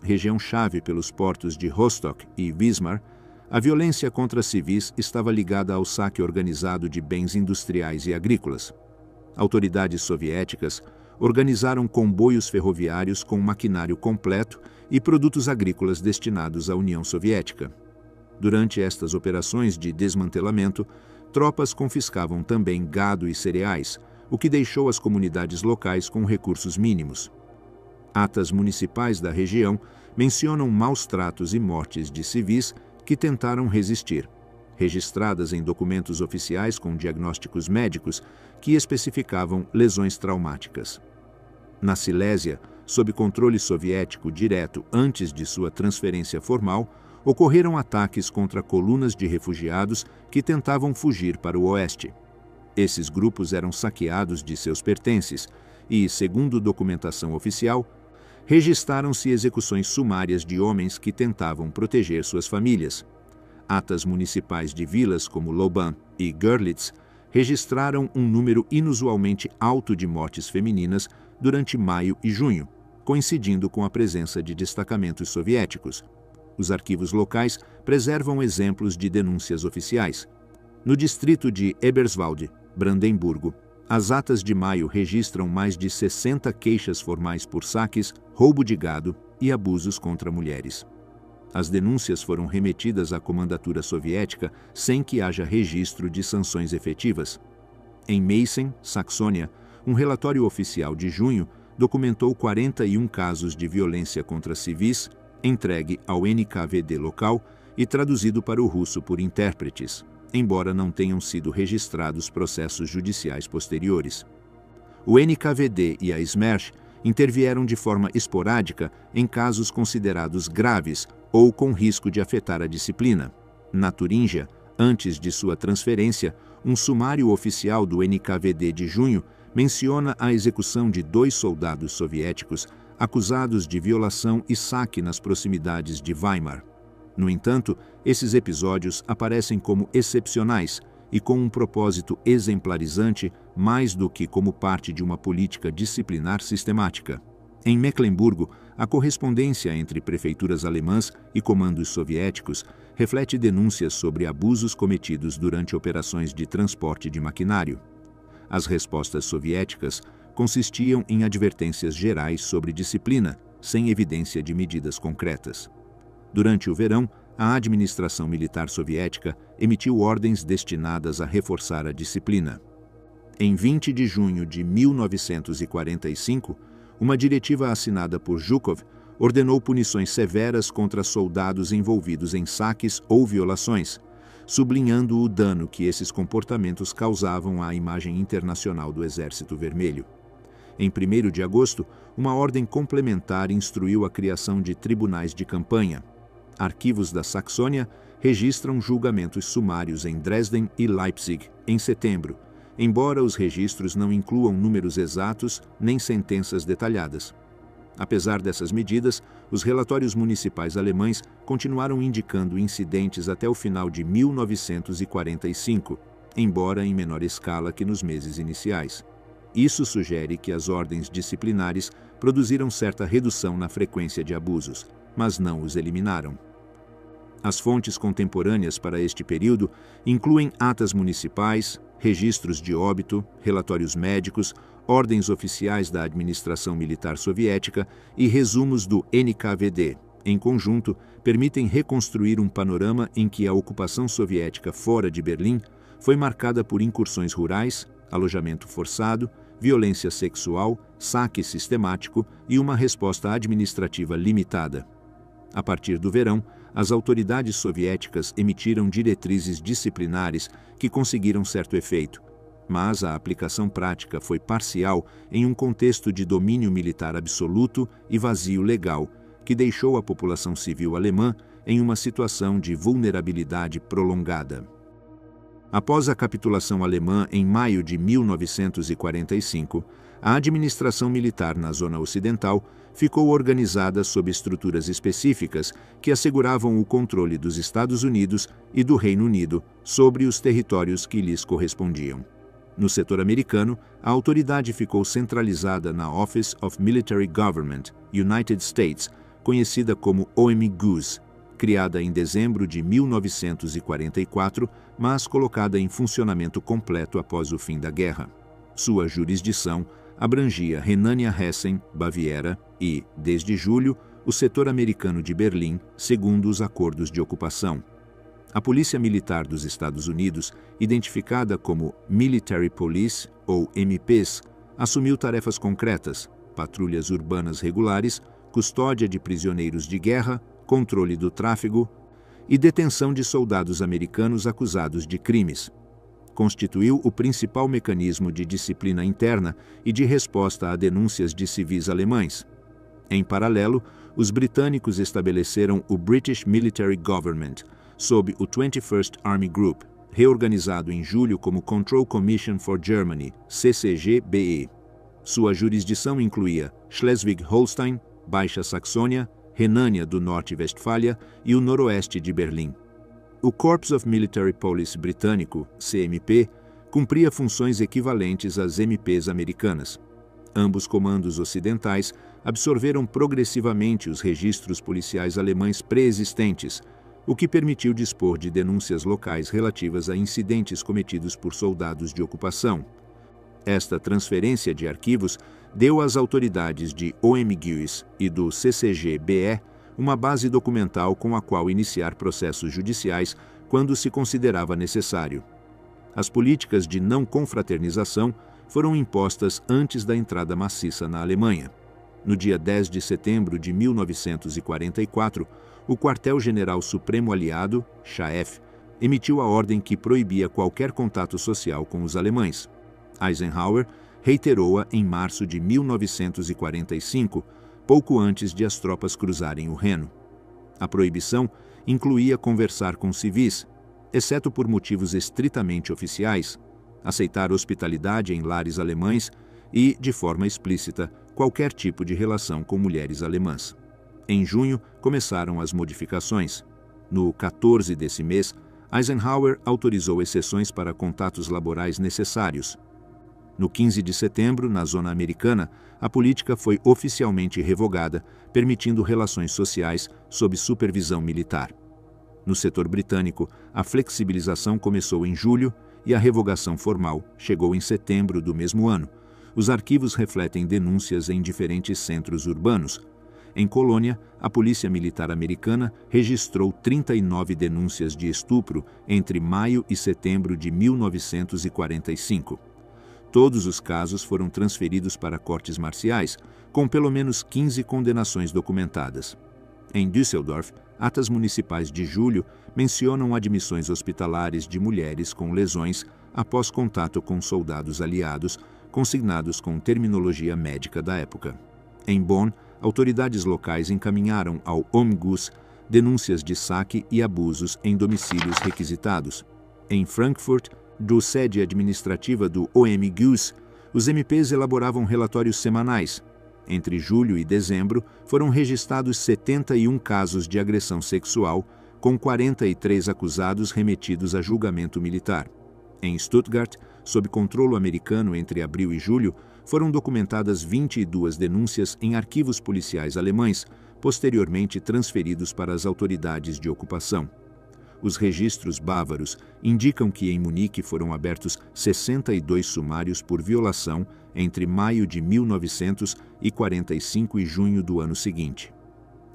região-chave pelos portos de Rostock e Wismar, a violência contra civis estava ligada ao saque organizado de bens industriais e agrícolas. Autoridades soviéticas organizaram comboios ferroviários com maquinário completo e produtos agrícolas destinados à União Soviética. Durante estas operações de desmantelamento, tropas confiscavam também gado e cereais, o que deixou as comunidades locais com recursos mínimos. Atas municipais da região mencionam maus tratos e mortes de civis que tentaram resistir, registradas em documentos oficiais com diagnósticos médicos que especificavam lesões traumáticas. Na Silésia, sob controle soviético direto antes de sua transferência formal, ocorreram ataques contra colunas de refugiados que tentavam fugir para o oeste. Esses grupos eram saqueados de seus pertences e, segundo documentação oficial, registaram-se execuções sumárias de homens que tentavam proteger suas famílias. Atas municipais de vilas como Loban e Görlitz registraram um número inusualmente alto de mortes femininas durante maio e junho, coincidindo com a presença de destacamentos soviéticos. Os arquivos locais preservam exemplos de denúncias oficiais. No distrito de Eberswalde, Brandemburgo, as atas de maio registram mais de 60 queixas formais por saques, roubo de gado e abusos contra mulheres. As denúncias foram remetidas à comandatura soviética sem que haja registro de sanções efetivas. Em Meissen, Saxônia, um relatório oficial de junho documentou 41 casos de violência contra civis, entregue ao NKVD local e traduzido para o russo por intérpretes, embora não tenham sido registrados processos judiciais posteriores. O NKVD e a Smersh intervieram de forma esporádica em casos considerados graves ou com risco de afetar a disciplina. Na Turíngia, antes de sua transferência, um sumário oficial do NKVD de junho menciona a execução de 2 soldados soviéticos acusados de violação e saque nas proximidades de Weimar. No entanto, esses episódios aparecem como excepcionais e com um propósito exemplarizante mais do que como parte de uma política disciplinar sistemática. Em Mecklemburgo, a correspondência entre prefeituras alemãs e comandos soviéticos reflete denúncias sobre abusos cometidos durante operações de transporte de maquinário. As respostas soviéticas consistiam em advertências gerais sobre disciplina, sem evidência de medidas concretas. Durante o verão, a administração militar soviética emitiu ordens destinadas a reforçar a disciplina. Em 20 de junho de 1945, uma diretiva assinada por Zhukov ordenou punições severas contra soldados envolvidos em saques ou violações, sublinhando o dano que esses comportamentos causavam à imagem internacional do Exército Vermelho. Em 1º de agosto, uma ordem complementar instruiu a criação de tribunais de campanha. Arquivos da Saxônia registram julgamentos sumários em Dresden e Leipzig em setembro, embora os registros não incluam números exatos nem sentenças detalhadas. Apesar dessas medidas, os relatórios municipais alemães continuaram indicando incidentes até o final de 1945, embora em menor escala que nos meses iniciais. Isso sugere que as ordens disciplinares produziram certa redução na frequência de abusos, mas não os eliminaram. As fontes contemporâneas para este período incluem atas municipais, registros de óbito, relatórios médicos, ordens oficiais da administração militar soviética e resumos do NKVD. Em conjunto, permitem reconstruir um panorama em que a ocupação soviética fora de Berlim foi marcada por incursões rurais, alojamento forçado, violência sexual, saque sistemático e uma resposta administrativa limitada. A partir do verão, as autoridades soviéticas emitiram diretrizes disciplinares que conseguiram certo efeito, mas a aplicação prática foi parcial em um contexto de domínio militar absoluto e vazio legal, que deixou a população civil alemã em uma situação de vulnerabilidade prolongada. Após a capitulação alemã em maio de 1945, a administração militar na zona ocidental ficou organizada sob estruturas específicas que asseguravam o controle dos Estados Unidos e do Reino Unido sobre os territórios que lhes correspondiam. No setor americano, a autoridade ficou centralizada na Office of Military Government, United States, conhecida como OMGUS, criada em dezembro de 1944, mas colocada em funcionamento completo após o fim da guerra. Sua jurisdição abrangia Renânia-Hessen, Baviera e, desde julho, o setor americano de Berlim, segundo os acordos de ocupação. A Polícia Militar dos Estados Unidos, identificada como Military Police, ou MPs, assumiu tarefas concretas: patrulhas urbanas regulares, custódia de prisioneiros de guerra, controle do tráfego e detenção de soldados americanos acusados de crimes. Constituiu o principal mecanismo de disciplina interna e de resposta a denúncias de civis alemães. Em paralelo, os britânicos estabeleceram o British Military Government, sob o 21st Army Group, reorganizado em julho como Control Commission for Germany, CCG-BE. Sua jurisdição incluía Schleswig-Holstein, Baixa Saxônia, Renânia do Norte e Westfália e o noroeste de Berlim. O Corps of Military Police britânico, CMP, cumpria funções equivalentes às MPs americanas. Ambos comandos ocidentais absorveram progressivamente os registros policiais alemães pré-existentes, o que permitiu dispor de denúncias locais relativas a incidentes cometidos por soldados de ocupação. Esta transferência de arquivos deu às autoridades de OMGUS e do CCG-BE uma base documental com a qual iniciar processos judiciais quando se considerava necessário. As políticas de não confraternização foram impostas antes da entrada maciça na Alemanha. No dia 10 de setembro de 1944, o Quartel-General Supremo Aliado, Chaef, emitiu a ordem que proibia qualquer contato social com os alemães. Eisenhower reiterou-a em março de 1945, pouco antes de as tropas cruzarem o Reno. A proibição incluía conversar com civis, exceto por motivos estritamente oficiais, aceitar hospitalidade em lares alemães e, de forma explícita, qualquer tipo de relação com mulheres alemãs. Em junho, começaram as modificações. No 14 desse mês, Eisenhower autorizou exceções para contatos laborais necessários. No 15 de setembro, na zona americana, a política foi oficialmente revogada, permitindo relações sociais sob supervisão militar. No setor britânico, a flexibilização começou em julho e a revogação formal chegou em setembro do mesmo ano. Os arquivos refletem denúncias em diferentes centros urbanos. Em Colônia, a Polícia Militar Americana registrou 39 denúncias de estupro entre maio e setembro de 1945. Todos os casos foram transferidos para cortes marciais, com pelo menos 15 condenações documentadas. Em Düsseldorf, atas municipais de julho mencionam admissões hospitalares de mulheres com lesões após contato com soldados aliados, consignados com terminologia médica da época. Em Bonn, autoridades locais encaminharam ao OMGUS denúncias de saque e abusos em domicílios requisitados. Em Frankfurt, do sede administrativa do OMGUS, os MPs elaboravam relatórios semanais. Entre julho e dezembro, foram registrados 71 casos de agressão sexual, com 43 acusados remetidos a julgamento militar. Em Stuttgart, sob controle americano entre abril e julho, foram documentadas 22 denúncias em arquivos policiais alemães, posteriormente transferidos para as autoridades de ocupação. Os registros bávaros indicam que em Munique foram abertos 62 sumários por violação entre maio de 1945 e junho do ano seguinte.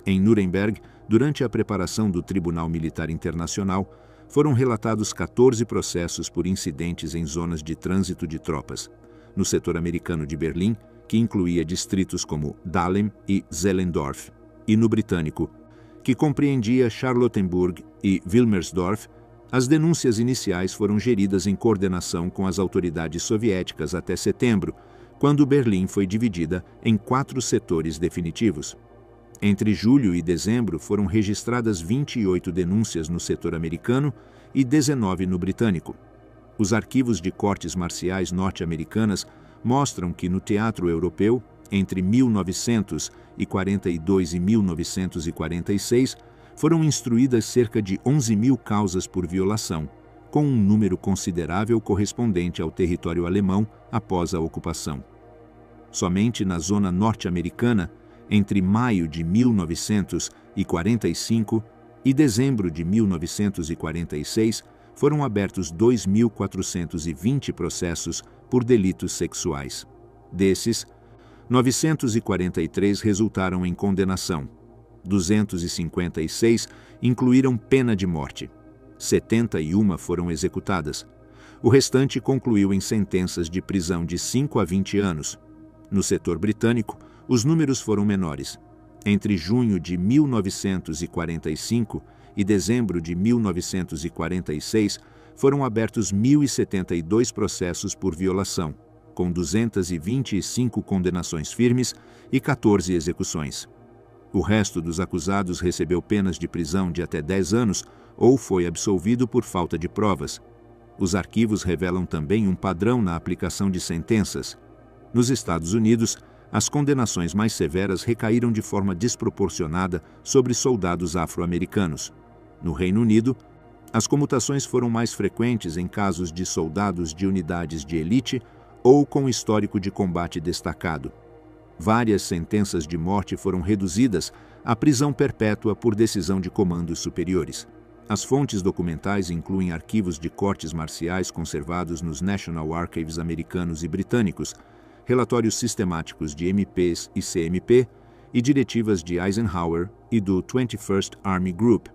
Em Nuremberg, durante a preparação do Tribunal Militar Internacional, foram relatados 14 processos por incidentes em zonas de trânsito de tropas. No setor americano de Berlim, que incluía distritos como Dahlem e Zehlendorf, e no britânico, que compreendia Charlottenburg e Wilmersdorf, as denúncias iniciais foram geridas em coordenação com as autoridades soviéticas até setembro, quando Berlim foi dividida em 4 setores definitivos. Entre julho e dezembro foram registradas 28 denúncias no setor americano e 19 no britânico. Os arquivos de cortes marciais norte-americanas mostram que no teatro europeu, entre 1942 e 1946, foram instruídas cerca de 11.000 causas por violação, com um número considerável correspondente ao território alemão após a ocupação. Somente na zona norte-americana, entre maio de 1945 e dezembro de 1946, foram abertos 2.420 processos por delitos sexuais. Desses, 943 resultaram em condenação, 256 incluíram pena de morte, 71 foram executadas. O restante concluiu em sentenças de prisão de 5 a 20 anos. No setor britânico, os números foram menores. Entre junho de 1945 e dezembro de 1946, foram abertos 1.072 processos por violação, com 225 condenações firmes e 14 execuções. O resto dos acusados recebeu penas de prisão de até 10 anos ou foi absolvido por falta de provas. Os arquivos revelam também um padrão na aplicação de sentenças. Nos Estados Unidos, as condenações mais severas recaíram de forma desproporcionada sobre soldados afro-americanos. No Reino Unido, as comutações foram mais frequentes em casos de soldados de unidades de elite ou com histórico de combate destacado. Várias sentenças de morte foram reduzidas à prisão perpétua por decisão de comandos superiores. As fontes documentais incluem arquivos de cortes marciais conservados nos National Archives americanos e britânicos, relatórios sistemáticos de MPs e CMP e diretivas de Eisenhower e do 21st Army Group.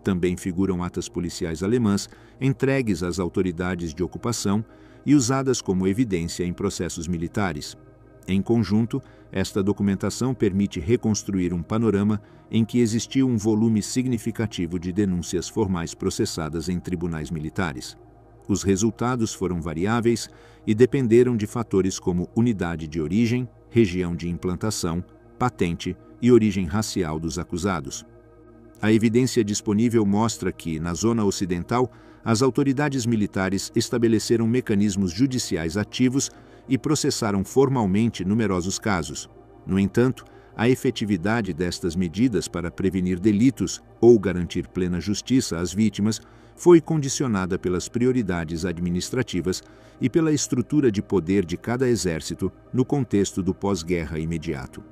Também figuram atas policiais alemãs entregues às autoridades de ocupação e usadas como evidência em processos militares. Em conjunto, esta documentação permite reconstruir um panorama em que existiu um volume significativo de denúncias formais processadas em tribunais militares. Os resultados foram variáveis e dependeram de fatores como unidade de origem, região de implantação, patente e origem racial dos acusados. A evidência disponível mostra que, na zona ocidental, as autoridades militares estabeleceram mecanismos judiciais ativos e processaram formalmente numerosos casos. No entanto, a efetividade destas medidas para prevenir delitos ou garantir plena justiça às vítimas foi condicionada pelas prioridades administrativas e pela estrutura de poder de cada exército no contexto do pós-guerra imediato.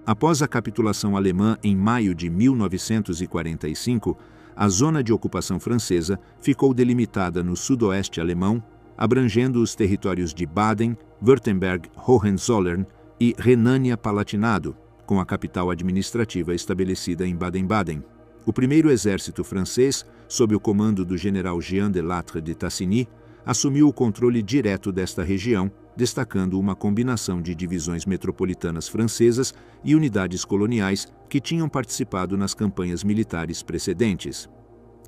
Após a capitulação alemã em maio de 1945, a zona de ocupação francesa ficou delimitada no sudoeste alemão, abrangendo os territórios de Baden, Württemberg, Hohenzollern e Renânia-Palatinado, com a capital administrativa estabelecida em Baden-Baden. O primeiro exército francês, sob o comando do general Jean de Lattre de Tassigny, assumiu o controle direto desta região, destacando uma combinação de divisões metropolitanas francesas e unidades coloniais que tinham participado nas campanhas militares precedentes.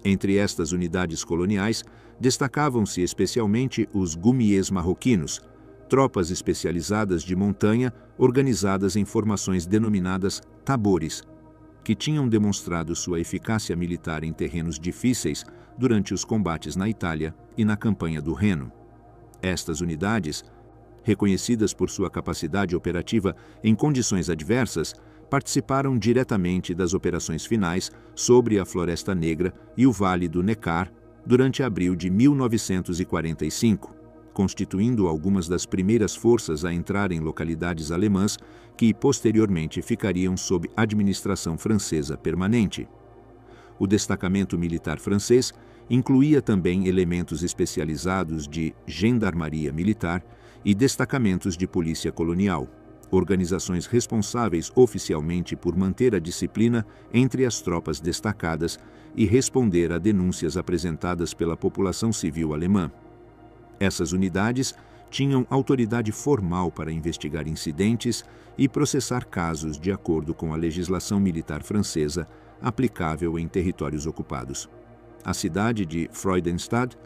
Entre estas unidades coloniais, destacavam-se especialmente os goumiers marroquinos, tropas especializadas de montanha organizadas em formações denominadas tabores, que tinham demonstrado sua eficácia militar em terrenos difíceis durante os combates na Itália e na campanha do Reno. Estas unidades, reconhecidas por sua capacidade operativa em condições adversas, participaram diretamente das operações finais sobre a Floresta Negra e o Vale do Neckar durante abril de 1945, constituindo algumas das primeiras forças a entrar em localidades alemãs que posteriormente ficariam sob administração francesa permanente. O destacamento militar francês incluía também elementos especializados de gendarmaria militar e destacamentos de polícia colonial, organizações responsáveis oficialmente por manter a disciplina entre as tropas destacadas e responder a denúncias apresentadas pela população civil alemã. Essas unidades tinham autoridade formal para investigar incidentes e processar casos de acordo com a legislação militar francesa aplicável em territórios ocupados. A cidade de Freudenstadt,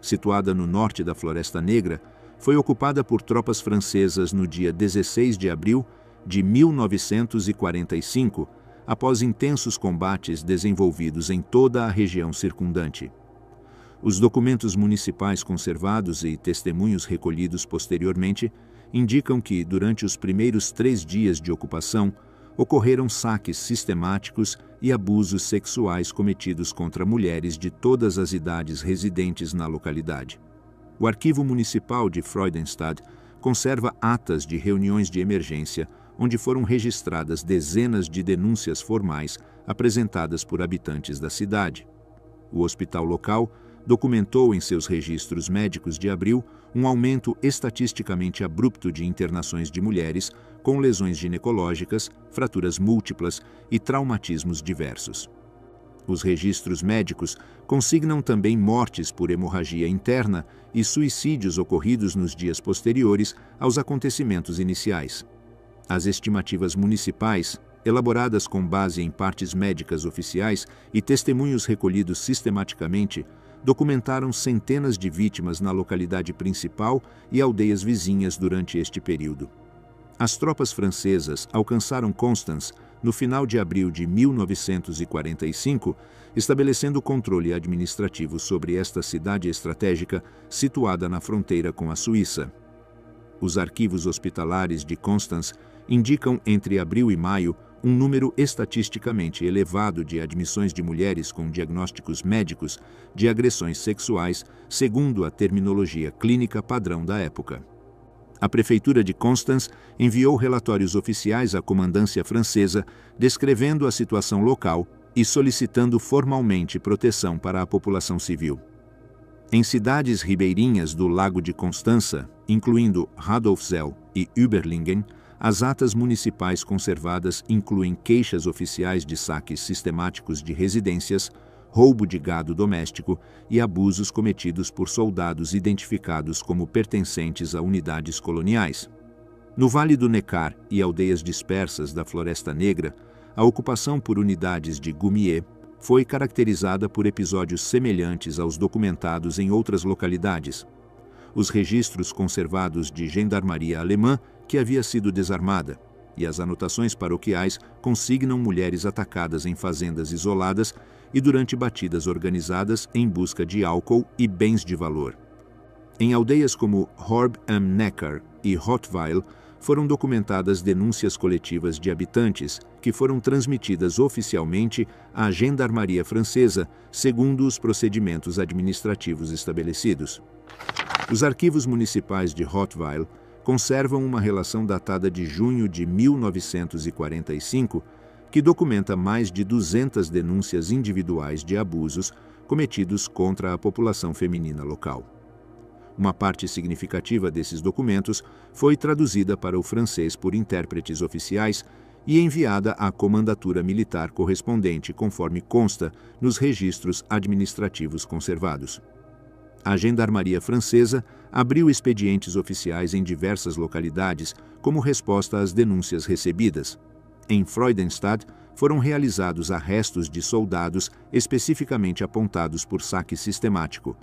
situada no norte da Floresta Negra, foi ocupada por tropas francesas no dia 16 de abril de 1945, após intensos combates desenvolvidos em toda a região circundante. Os documentos municipais conservados e testemunhos recolhidos posteriormente indicam que, durante os primeiros 3 dias de ocupação, ocorreram saques sistemáticos e abusos sexuais cometidos contra mulheres de todas as idades residentes na localidade. O Arquivo Municipal de Freudenstadt conserva atas de reuniões de emergência, onde foram registradas dezenas de denúncias formais apresentadas por habitantes da cidade. O hospital local documentou em seus registros médicos de abril um aumento estatisticamente abrupto de internações de mulheres com lesões ginecológicas, fraturas múltiplas e traumatismos diversos. Os registros médicos consignam também mortes por hemorragia interna e suicídios ocorridos nos dias posteriores aos acontecimentos iniciais. As estimativas municipais, elaboradas com base em partes médicas oficiais e testemunhos recolhidos sistematicamente, documentaram centenas de vítimas na localidade principal e aldeias vizinhas durante este período. As tropas francesas alcançaram Constance no final de abril de 1945, estabelecendo controle administrativo sobre esta cidade estratégica situada na fronteira com a Suíça. Os arquivos hospitalares de Constance indicam entre abril e maio um número estatisticamente elevado de admissões de mulheres com diagnósticos médicos de agressões sexuais, segundo a terminologia clínica padrão da época. A prefeitura de Constance enviou relatórios oficiais à comandância francesa descrevendo a situação local e solicitando formalmente proteção para a população civil. Em cidades ribeirinhas do Lago de Constança, incluindo Radolfzell e Überlingen, as atas municipais conservadas incluem queixas oficiais de saques sistemáticos de residências, roubo de gado doméstico e abusos cometidos por soldados identificados como pertencentes a unidades coloniais. No Vale do Neckar e aldeias dispersas da Floresta Negra, a ocupação por unidades de goumier foi caracterizada por episódios semelhantes aos documentados em outras localidades. Os registros conservados de gendarmaria alemã que havia sido desarmada, e as anotações paroquiais consignam mulheres atacadas em fazendas isoladas e durante batidas organizadas em busca de álcool e bens de valor. Em aldeias como Horb am Neckar e Rottweil, foram documentadas denúncias coletivas de habitantes que foram transmitidas oficialmente à Gendarmeria Francesa, segundo os procedimentos administrativos estabelecidos. Os arquivos municipais de Rottweil conservam uma relação datada de junho de 1945, que documenta mais de 200 denúncias individuais de abusos cometidos contra a população feminina local. Uma parte significativa desses documentos foi traduzida para o francês por intérpretes oficiais e enviada à comandatura militar correspondente, conforme consta nos registros administrativos conservados. A Gendarmeria Francesa abriu expedientes oficiais em diversas localidades como resposta às denúncias recebidas. Em Freudenstadt, foram realizados arrestos de soldados especificamente apontados por saque sistemático.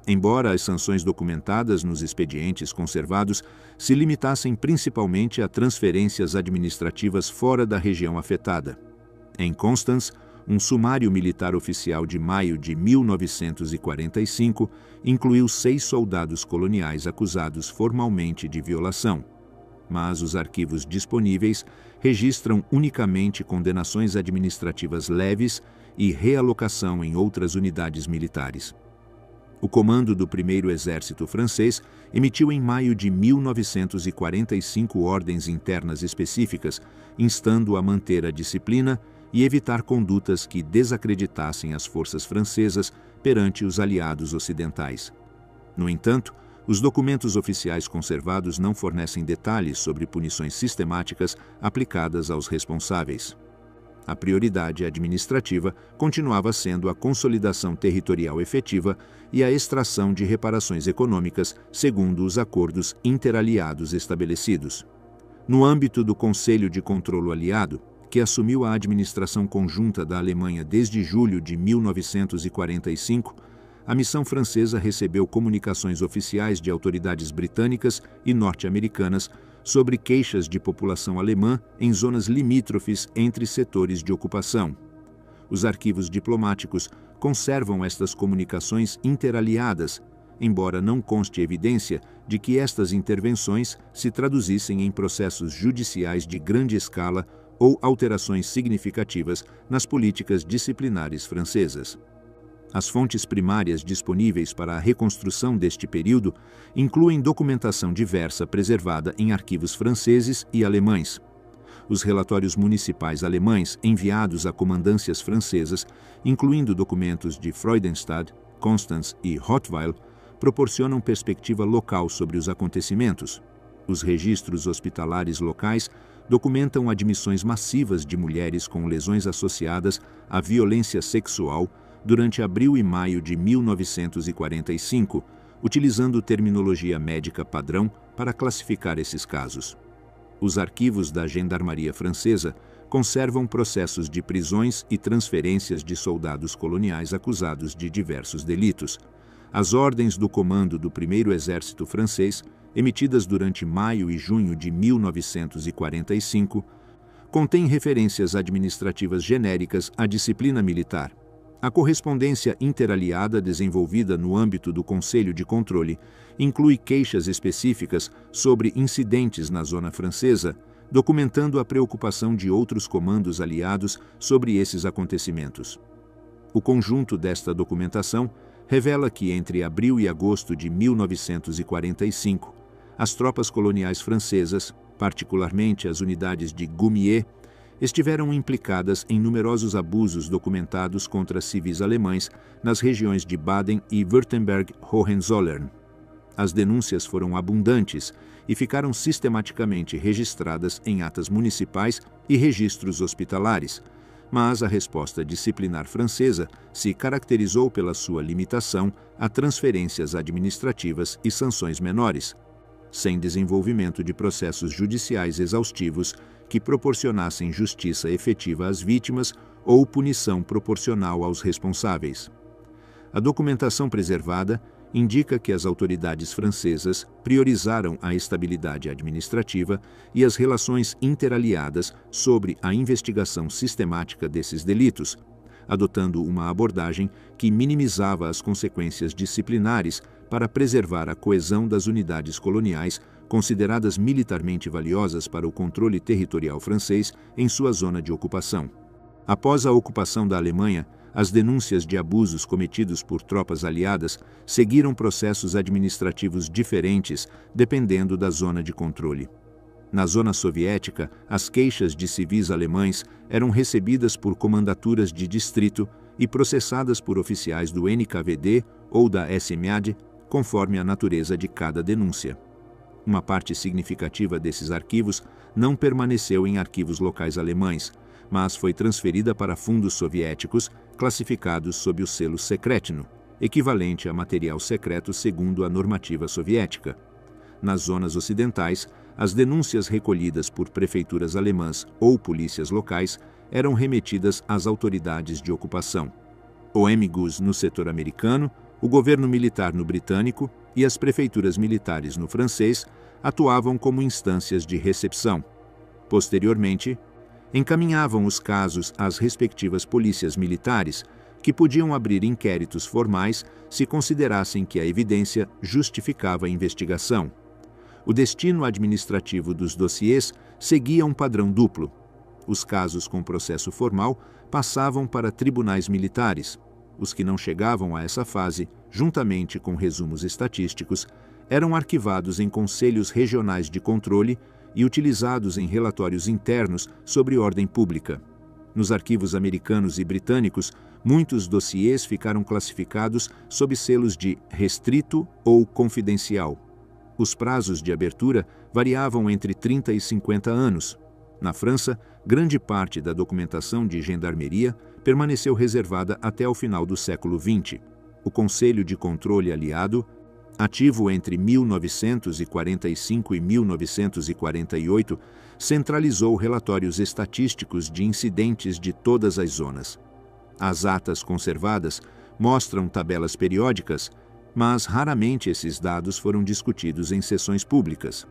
Embora as sanções documentadas nos expedientes conservados se limitassem principalmente a transferências administrativas fora da região afetada. Em Constance, um sumário militar oficial de maio de 1945 incluiu 6 soldados coloniais acusados formalmente de violação, mas os arquivos disponíveis registram unicamente condenações administrativas leves e realocação em outras unidades militares. O comando do Primeiro Exército Francês emitiu em maio de 1945 ordens internas específicas, instando a manter a disciplina e evitar condutas que desacreditassem as forças francesas perante os aliados ocidentais. No entanto, os documentos oficiais conservados não fornecem detalhes sobre punições sistemáticas aplicadas aos responsáveis. A prioridade administrativa continuava sendo a consolidação territorial efetiva e a extração de reparações econômicas segundo os acordos interaliados estabelecidos. No âmbito do Conselho de Controlo Aliado, que assumiu a administração conjunta da Alemanha desde julho de 1945, a missão francesa recebeu comunicações oficiais de autoridades britânicas e norte-americanas sobre queixas de população alemã em zonas limítrofes entre setores de ocupação. Os arquivos diplomáticos conservam estas comunicações interaliadas, embora não conste evidência de que estas intervenções se traduzissem em processos judiciais de grande escala ou alterações significativas nas políticas disciplinares francesas. As fontes primárias disponíveis para a reconstrução deste período incluem documentação diversa preservada em arquivos franceses e alemães. Os relatórios municipais alemães enviados a comandâncias francesas, incluindo documentos de Freudenstadt, Constance e Rottweil, proporcionam perspectiva local sobre os acontecimentos. Os registros hospitalares locais documentam admissões massivas de mulheres com lesões associadas à violência sexual durante abril e maio de 1945, utilizando terminologia médica padrão para classificar esses casos. Os arquivos da Gendarmeria Francesa conservam processos de prisões e transferências de soldados coloniais acusados de diversos delitos. As ordens do comando do Primeiro Exército Francês, emitidas durante maio e junho de 1945, contêm referências administrativas genéricas à disciplina militar. A correspondência interaliada desenvolvida no âmbito do Conselho de Controle inclui queixas específicas sobre incidentes na zona francesa, documentando a preocupação de outros comandos aliados sobre esses acontecimentos. O conjunto desta documentação revela que entre abril e agosto de 1945, as tropas coloniais francesas, particularmente as unidades de Goumier, estiveram implicadas em numerosos abusos documentados contra civis alemães nas regiões de Baden e Württemberg-Hohenzollern. As denúncias foram abundantes e ficaram sistematicamente registradas em atas municipais e registros hospitalares, mas a resposta disciplinar francesa se caracterizou pela sua limitação a transferências administrativas e sanções menores, sem desenvolvimento de processos judiciais exaustivos que proporcionassem justiça efetiva às vítimas ou punição proporcional aos responsáveis. A documentação preservada indica que as autoridades francesas priorizaram a estabilidade administrativa e as relações interaliadas sobre a investigação sistemática desses delitos, adotando uma abordagem que minimizava as consequências disciplinares para preservar a coesão das unidades coloniais consideradas militarmente valiosas para o controle territorial francês em sua zona de ocupação. Após a ocupação da Alemanha, as denúncias de abusos cometidos por tropas aliadas seguiram processos administrativos diferentes dependendo da zona de controle. Na zona soviética, as queixas de civis alemães eram recebidas por comandaturas de distrito e processadas por oficiais do NKVD ou da SMAD, conforme a natureza de cada denúncia. Uma parte significativa desses arquivos não permaneceu em arquivos locais alemães, mas foi transferida para fundos soviéticos classificados sob o selo Sekretno, equivalente a material secreto segundo a normativa soviética. Nas zonas ocidentais, as denúncias recolhidas por prefeituras alemãs ou polícias locais eram remetidas às autoridades de ocupação. O MGUS no setor americano, o governo militar no britânico e as prefeituras militares no francês atuavam como instâncias de recepção. Posteriormente, encaminhavam os casos às respectivas polícias militares, que podiam abrir inquéritos formais se considerassem que a evidência justificava a investigação. O destino administrativo dos dossiês seguia um padrão duplo. Os casos com processo formal passavam para tribunais militares. Os que não chegavam a essa fase, juntamente com resumos estatísticos, eram arquivados em conselhos regionais de controle e utilizados em relatórios internos sobre ordem pública. Nos arquivos americanos e britânicos, muitos dossiês ficaram classificados sob selos de restrito ou confidencial. Os prazos de abertura variavam entre 30 e 50 anos. Na França, grande parte da documentação de gendarmeria permaneceu reservada até o final do século XX. O Conselho de Controle Aliado, ativo entre 1945 e 1948, centralizou relatórios estatísticos de incidentes de todas as zonas. As atas conservadas mostram tabelas periódicas, mas raramente esses dados foram discutidos em sessões públicas.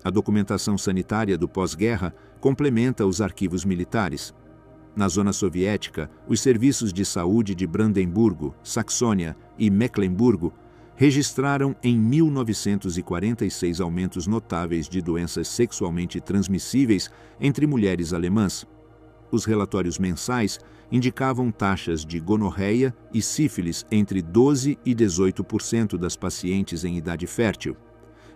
A documentação sanitária do pós-guerra complementa os arquivos militares. Na zona soviética, os serviços de saúde de Brandemburgo, Saxônia e Mecklemburgo registraram em 1946 aumentos notáveis de doenças sexualmente transmissíveis entre mulheres alemãs. Os relatórios mensais indicavam taxas de gonorreia e sífilis entre 12% e 18% das pacientes em idade fértil.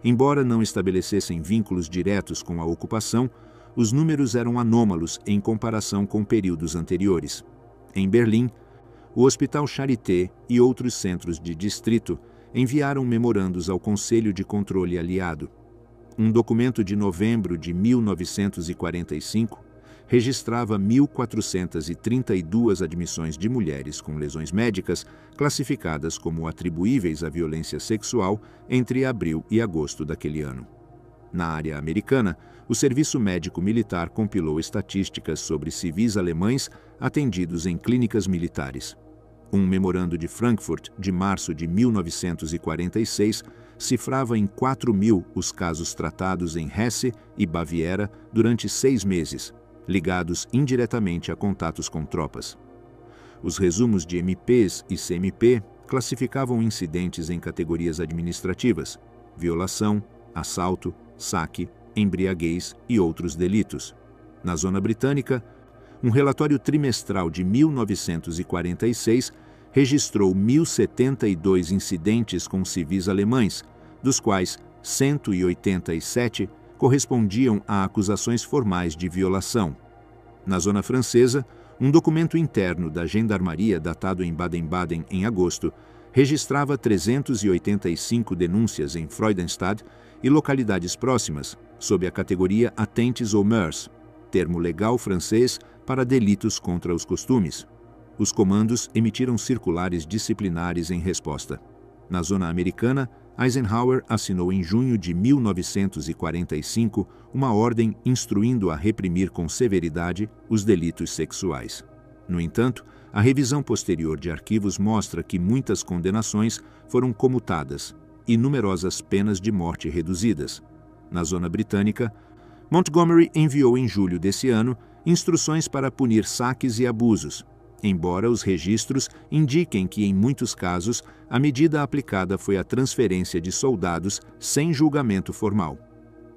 Embora não estabelecessem vínculos diretos com a ocupação, os números eram anômalos em comparação com períodos anteriores. Em Berlim, o Hospital Charité e outros centros de distrito enviaram memorandos ao Conselho de Controle Aliado. Um documento de novembro de 1945 registrava 1.432 admissões de mulheres com lesões médicas classificadas como atribuíveis à violência sexual entre abril e agosto daquele ano. Na área americana, o Serviço Médico Militar compilou estatísticas sobre civis alemães atendidos em clínicas militares. Um memorando de Frankfurt, de março de 1946, cifrava em 4.000 os casos tratados em Hesse e Baviera durante 6 meses, ligados indiretamente a contatos com tropas. Os resumos de MPs e CMP classificavam incidentes em categorias administrativas: violação, assalto, saque, embriaguez e outros delitos. Na zona britânica, um relatório trimestral de 1946 registrou 1.072 incidentes com civis alemães, dos quais 187 correspondiam a acusações formais de violação. Na zona francesa, um documento interno da Gendarmeria datado em Baden-Baden em agosto registrava 385 denúncias em Freudenstadt e localidades próximas, sob a categoria Atentes aux Mœurs, termo legal francês para delitos contra os costumes. Os comandos emitiram circulares disciplinares em resposta. Na zona americana, Eisenhower assinou em junho de 1945 uma ordem instruindo a reprimir com severidade os delitos sexuais. No entanto, a revisão posterior de arquivos mostra que muitas condenações foram comutadas e numerosas penas de morte reduzidas. Na zona britânica, Montgomery enviou em julho desse ano instruções para punir saques e abusos, embora os registros indiquem que, em muitos casos, a medida aplicada foi a transferência de soldados sem julgamento formal.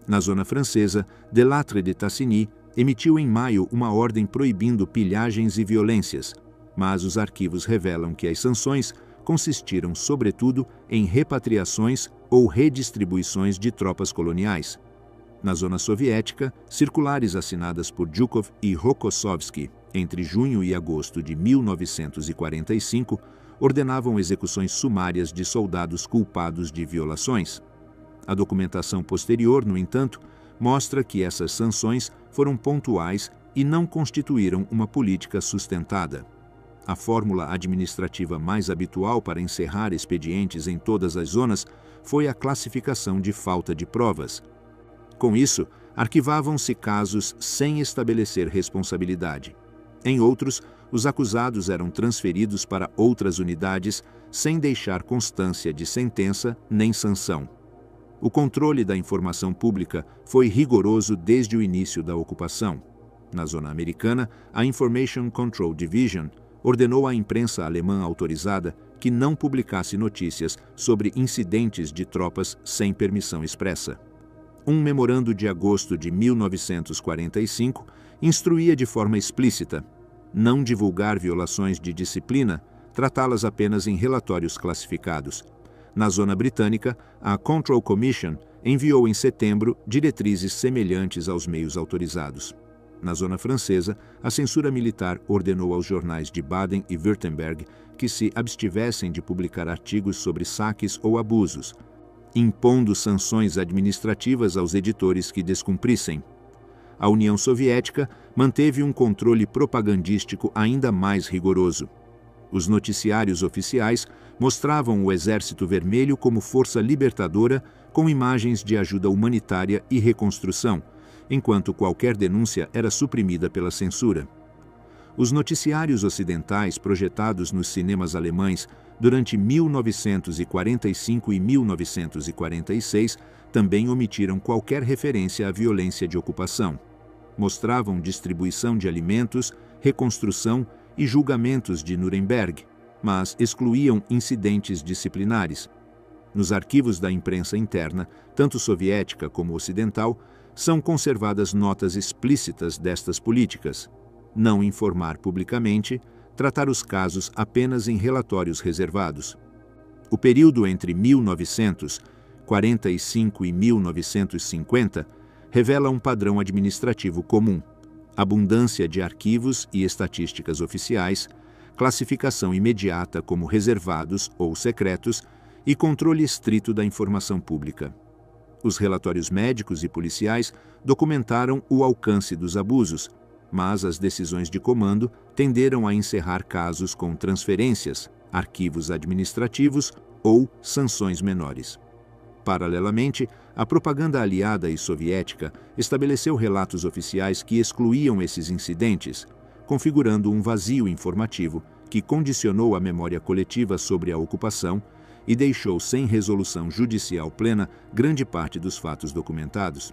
Na zona francesa, Delattre de Tassigny emitiu em maio uma ordem proibindo pilhagens e violências, mas os arquivos revelam que as sanções consistiram, sobretudo, em repatriações ou redistribuições de tropas coloniais. Na zona soviética, circulares assinadas por Zhukov e Rokossovsky entre junho e agosto de 1945 ordenavam execuções sumárias de soldados culpados de violações. A documentação posterior, no entanto, mostra que essas sanções foram pontuais e não constituíram uma política sustentada. A fórmula administrativa mais habitual para encerrar expedientes em todas as zonas foi a classificação de falta de provas. Com isso, arquivavam-se casos sem estabelecer responsabilidade. Em outros, os acusados eram transferidos para outras unidades sem deixar constância de sentença nem sanção. O controle da informação pública foi rigoroso desde o início da ocupação. Na zona americana, a Information Control Division ordenou à imprensa alemã autorizada que não publicasse notícias sobre incidentes de tropas sem permissão expressa. Um memorando de agosto de 1945 instruía de forma explícita não divulgar violações de disciplina, tratá-las apenas em relatórios classificados. Na zona britânica, a Control Commission enviou em setembro diretrizes semelhantes aos meios autorizados. Na zona francesa, a censura militar ordenou aos jornais de Baden e Württemberg que se abstivessem de publicar artigos sobre saques ou abusos, impondo sanções administrativas aos editores que descumprissem. A União Soviética manteve um controle propagandístico ainda mais rigoroso. Os noticiários oficiais mostravam o Exército Vermelho como força libertadora com imagens de ajuda humanitária e reconstrução, enquanto qualquer denúncia era suprimida pela censura. Os noticiários ocidentais projetados nos cinemas alemães durante 1945 e 1946 também omitiram qualquer referência à violência de ocupação. Mostravam distribuição de alimentos, reconstrução e julgamentos de Nuremberg, mas excluíam incidentes disciplinares. Nos arquivos da imprensa interna, tanto soviética como ocidental, são conservadas notas explícitas destas políticas: não informar publicamente, tratar os casos apenas em relatórios reservados. O período entre 1945 e 1950 revela um padrão administrativo comum: abundância de arquivos e estatísticas oficiais, classificação imediata como reservados ou secretos e controle estrito da informação pública. Os relatórios médicos e policiais documentaram o alcance dos abusos, mas as decisões de comando tenderam a encerrar casos com transferências, arquivos administrativos ou sanções menores. Paralelamente, a propaganda aliada e soviética estabeleceu relatos oficiais que excluíam esses incidentes, configurando um vazio informativo que condicionou a memória coletiva sobre a ocupação e deixou sem resolução judicial plena grande parte dos fatos documentados.